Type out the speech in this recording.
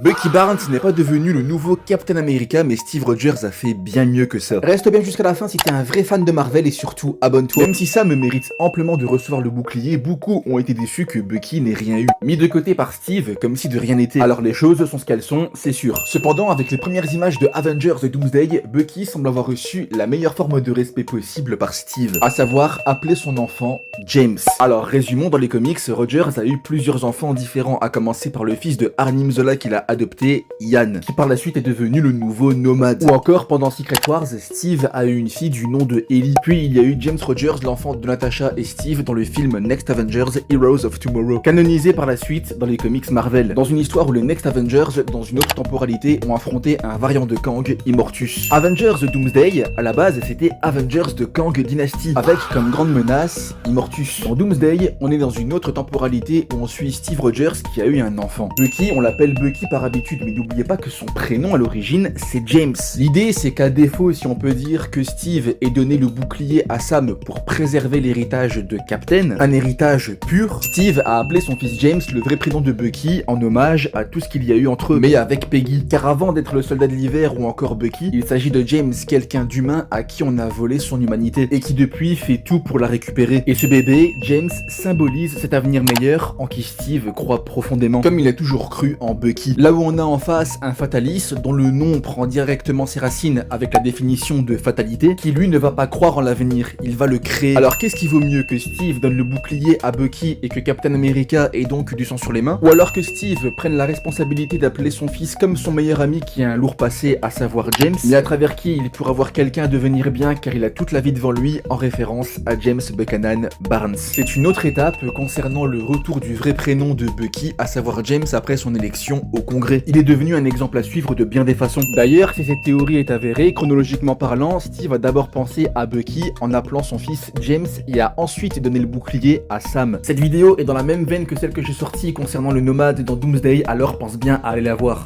Bucky Barnes n'est pas devenu le nouveau Captain America, mais Steve Rogers a fait bien mieux que ça. Reste bien jusqu'à la fin si t'es un vrai fan de Marvel et surtout abonne-toi. Même si Sam mérite amplement de recevoir le bouclier, beaucoup ont été déçus que Bucky n'ait rien eu. Mis de côté par Steve comme si de rien n'était. Alors les choses sont ce qu'elles sont, c'est sûr. Cependant, avec les premières images de Avengers Doomsday, Bucky semble avoir reçu la meilleure forme de respect possible par Steve, à savoir appeler son enfant James. Alors résumons, dans les comics, Rogers a eu plusieurs enfants différents, à commencer par le fils de Arnim Zola qu'il a adopté, Ian, qui par la suite est devenu le nouveau Nomade. Ou encore, pendant Secret Wars, Steve a eu une fille du nom de Ellie. Puis il y a eu James Rogers, l'enfant de Natasha et Steve, dans le film Next Avengers Heroes of Tomorrow, canonisé par la suite dans les comics Marvel, dans une histoire où les Next Avengers, dans une autre temporalité, ont affronté un variant de Kang, Immortus. Avengers Doomsday, à la base, c'était Avengers de Kang Dynasty, avec comme grande menace Immortus. Dans Doomsday, on est dans une autre temporalité où on suit Steve Rogers qui a eu un enfant. Bucky, on l'appelle Bucky par habitude, mais n'oubliez pas que son prénom à l'origine, c'est James. L'idée, c'est qu'à défaut, si on peut dire que Steve ait donné le bouclier à Sam pour préserver l'héritage de Captain, un héritage pur, Steve a appelé son fils James le vrai prénom de Bucky en hommage à tout ce qu'il y a eu entre eux, mais avec Peggy. Car avant d'être le soldat de l'hiver ou encore Bucky, il s'agit de James, quelqu'un d'humain à qui on a volé son humanité et qui depuis fait tout pour la récupérer. Et ce bébé, James, symbolise cet avenir meilleur en qui Steve croit profondément, comme il a toujours cru en Bucky. Là où on a en face un Fatalis dont le nom prend directement ses racines avec la définition de fatalité, qui lui ne va pas croire en l'avenir, il va le créer. Alors qu'est-ce qui vaut mieux, que Steve donne le bouclier à Bucky et que Captain America ait donc du sang sur les mains, ou alors que Steve prenne la responsabilité d'appeler son fils comme son meilleur ami qui a un lourd passé, à savoir James, mais à travers qui il pourra voir quelqu'un devenir bien car il a toute la vie devant lui, en référence à James Buchanan Barnes. C'est une autre étape concernant le retour du vrai prénom de Bucky, à savoir James, après son élection au Congrès. Il est devenu un exemple à suivre de bien des façons. D'ailleurs, si cette théorie est avérée, chronologiquement parlant, Steve a d'abord pensé à Bucky en appelant son fils James et a ensuite donné le bouclier à Sam. Cette vidéo est dans la même veine que celle que j'ai sortie concernant le Nomade dans Doomsday, alors pense bien à aller la voir.